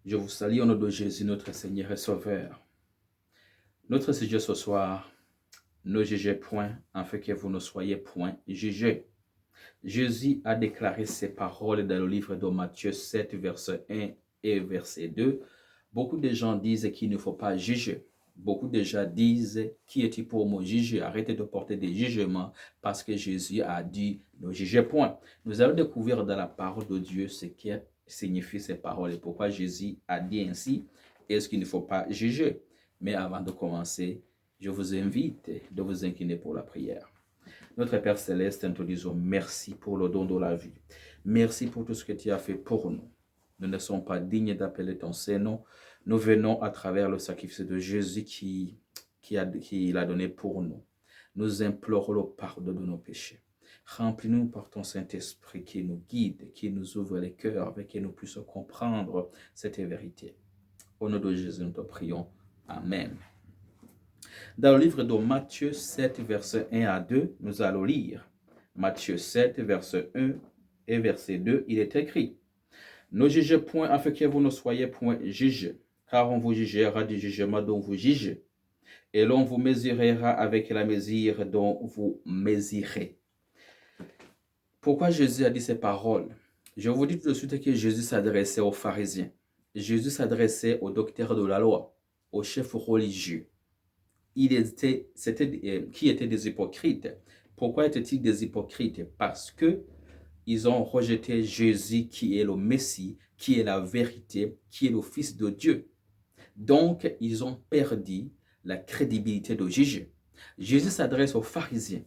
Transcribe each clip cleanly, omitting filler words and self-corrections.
Je vous salue au nom de Jésus, notre Seigneur et Sauveur. Notre sujet ce soir, ne jugez point, afin que vous ne soyez point jugés. Jésus a déclaré ces paroles dans le livre de Matthieu 7, verset 1 et verset 2. Beaucoup de gens disent qu'il ne faut pas juger. Beaucoup de gens disent, qui est-il pour me juger? Arrêtez de porter des jugements parce que Jésus a dit, ne jugez point. Nous allons découvrir dans la parole de Dieu ce que signifient ces paroles et pourquoi Jésus a dit ainsi. Est-ce qu'il ne faut pas juger? Mais avant de commencer, je vous invite de vous incliner pour la prière. Notre Père Céleste, nous te disons merci pour le don de la vie. Merci pour tout ce que tu as fait pour nous. Nous ne sommes pas dignes d'appeler ton Saint-Nom. Nous venons à travers le sacrifice de Jésus qui l'a donné pour nous. Nous implorons le pardon de nos péchés. Remplis-nous par ton Saint-Esprit qui nous guide, qui nous ouvre les cœurs, afin que nous puissions comprendre cette vérité. Au nom de Jésus, nous te prions. Amen. Dans le livre de Matthieu 7, verset 1 à 2, nous allons lire. Matthieu 7, verset 1 et verset 2, il est écrit: Ne jugez point afin que vous ne soyez point jugés, car on vous jugera du jugement dont vous jugez, et l'on vous mesurera avec la mesure dont vous mesurez. Pourquoi Jésus a dit ces paroles? Je vous dis tout de suite que Jésus s'adressait aux pharisiens. Jésus s'adressait aux docteurs de la loi, aux chefs religieux. Qui étaient des hypocrites. Pourquoi étaient-ils des hypocrites? Parce que ils ont rejeté Jésus qui est le Messie, qui est la vérité, qui est le Fils de Dieu. Donc, ils ont perdu la crédibilité de Jésus. Jésus s'adresse aux pharisiens.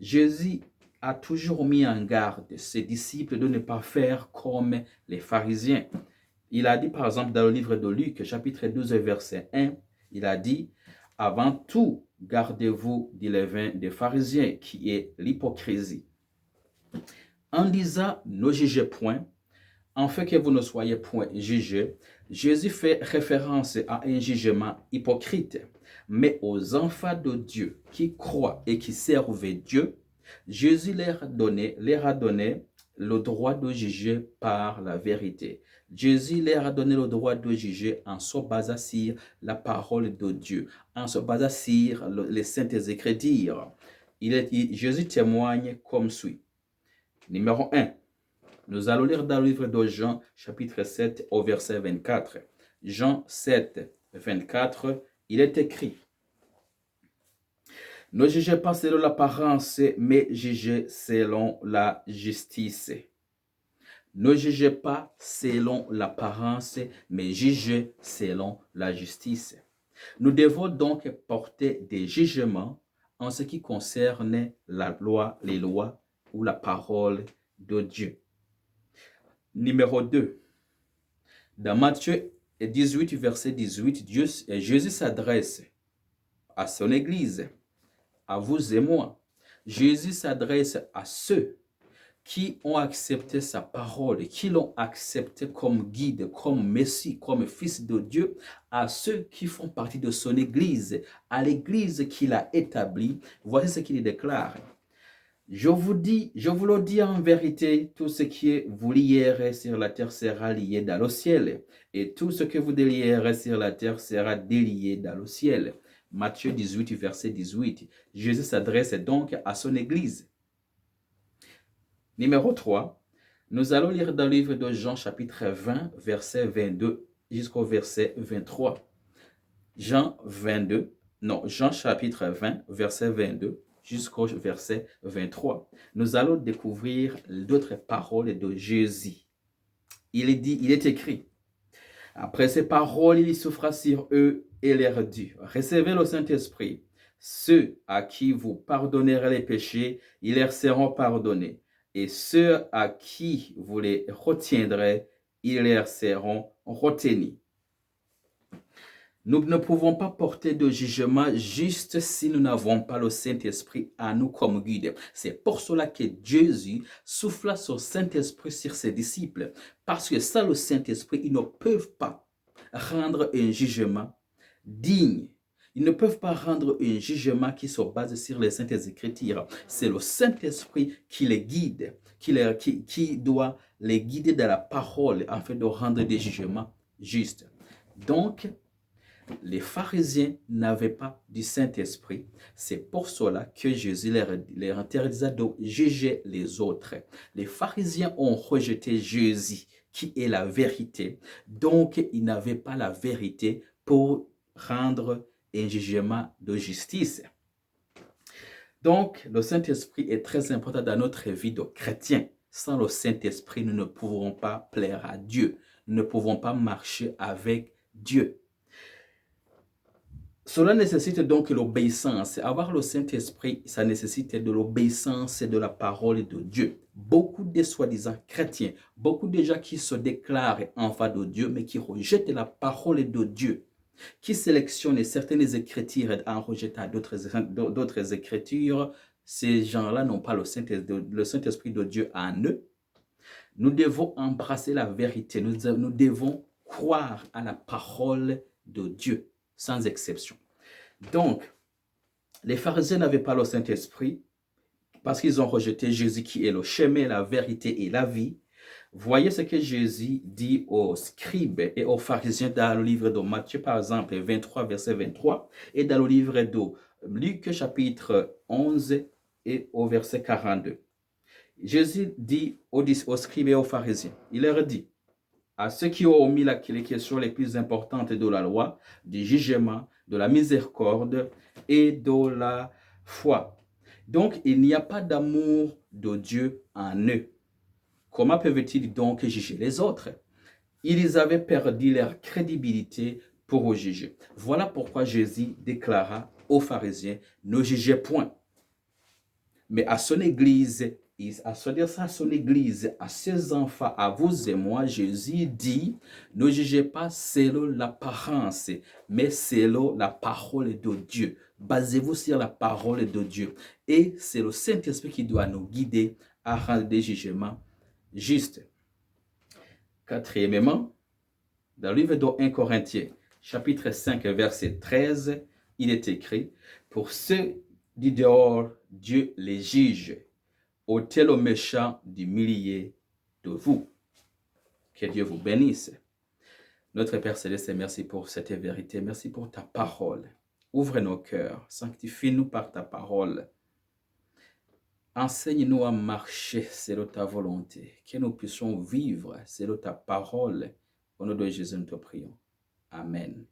Jésus a toujours mis en garde ses disciples de ne pas faire comme les pharisiens. Il a dit par exemple dans le livre de Luc, chapitre 12, verset 1, il a dit: Avant tout, gardez-vous du levain des pharisiens, qui est l'hypocrisie. En disant ne jugez point, afin que vous ne soyez point jugés, Jésus fait référence à un jugement hypocrite. Mais aux enfants de Dieu qui croient et qui servent Dieu, Jésus leur a donné le droit de juger par la vérité. Jésus leur a donné le droit de juger en se basant sur la parole de Dieu, en se basant sur les saintes Écritures. Jésus témoigne comme suit. Numéro 1. Nous allons lire dans le livre de Jean, chapitre 7, au verset 24. Jean 7, 24, il est écrit: Ne jugez pas selon l'apparence, mais jugez selon la justice. Ne jugez pas selon l'apparence, mais jugez selon la justice. Nous devons donc porter des jugements en ce qui concerne la loi, les lois ou la parole de Dieu. Numéro 2. Dans Matthieu 18, verset 18, Jésus s'adresse à son Église, à vous et moi. Jésus s'adresse à ceux qui ont accepté sa parole, qui l'ont accepté comme guide, comme Messie, comme Fils de Dieu, à ceux qui font partie de son Église, à l'Église qu'il a établie. Voici ce qu'il déclare. Je vous le dis en vérité, tout ce que vous lierez sur la terre sera lié dans le ciel, et tout ce que vous délierez sur la terre sera délié dans le ciel. Matthieu 18, verset 18. Jésus s'adresse donc à son Église. Numéro 3, nous allons lire dans le livre de Jean, chapitre 20, verset 22 jusqu'au verset 23. Jean chapitre 20, verset 22 jusqu'au verset 23. Nous allons découvrir d'autres paroles de Jésus. Il est écrit: Après ces paroles, il souffra sur eux et leur dit: Recevez le Saint-Esprit. Ceux à qui vous pardonnerez les péchés, ils leur seront pardonnés. Et ceux à qui vous les retiendrez, ils leur seront retenus. Nous ne pouvons pas porter de jugement juste si nous n'avons pas le Saint-Esprit à nous comme guide. C'est pour cela que Jésus souffla son Saint-Esprit sur ses disciples. Parce que sans le Saint-Esprit, ils ne peuvent pas rendre un jugement digne. Ils ne peuvent pas rendre un jugement qui se base sur les saintes Écritures. C'est le Saint-Esprit qui les guide, qui doit les guider dans la parole afin de rendre des jugements juste. Donc, les pharisiens n'avaient pas du Saint-Esprit. C'est pour cela que Jésus leur interdisait de juger les autres. Les pharisiens ont rejeté Jésus, qui est la vérité. Donc, ils n'avaient pas la vérité pour rendre un jugement de justice. Donc, le Saint-Esprit est très important dans notre vie de chrétien. Sans le Saint-Esprit, nous ne pouvons pas plaire à Dieu. Nous ne pouvons pas marcher avec Dieu. Cela nécessite donc l'obéissance. Avoir le Saint-Esprit, ça nécessite de l'obéissance et de la parole de Dieu. Beaucoup de soi-disant chrétiens, beaucoup de gens qui se déclarent enfants de Dieu, mais qui rejettent la parole de Dieu, qui sélectionnent certaines écritures en rejetant d'autres écritures, ces gens-là n'ont pas le Saint-Esprit de Dieu en eux. Nous devons embrasser la vérité. Nous devons croire à la parole de Dieu, sans exception. Donc, les pharisiens n'avaient pas le Saint-Esprit parce qu'ils ont rejeté Jésus qui est le chemin, la vérité et la vie. Voyez ce que Jésus dit aux scribes et aux pharisiens dans le livre de Matthieu, par exemple, 23, verset 23, et dans le livre de Luc, chapitre 11, et au verset 42. Jésus dit aux scribes et aux pharisiens, il leur dit, à ceux qui ont omis les questions les plus importantes de la loi, du jugement, de la miséricorde et de la foi. Donc, il n'y a pas d'amour de Dieu en eux. Comment peuvent-ils donc juger les autres? Ils avaient perdu leur crédibilité pour juger. Voilà pourquoi Jésus déclara aux pharisiens, ne jugez point. Mais à son église, à son église, à ses enfants, à vous et moi, Jésus dit, ne jugez pas selon l'apparence, mais selon la parole de Dieu. Basez-vous sur la parole de Dieu. Et c'est le Saint-Esprit qui doit nous guider à rendre des jugements justes. Quatrièmement, dans le livre de 1 Corinthiens, chapitre 5, verset 13, il est écrit, pour ceux du dehors, Dieu les juge. Ôtez le méchant du milieu de vous. Que Dieu vous bénisse. Notre Père Céleste, merci pour cette vérité. Merci pour ta parole. Ouvre nos cœurs. Sanctifie-nous par ta parole. Enseigne-nous à marcher selon ta volonté. Que nous puissions vivre selon ta parole. Au nom de Jésus, nous te prions. Amen.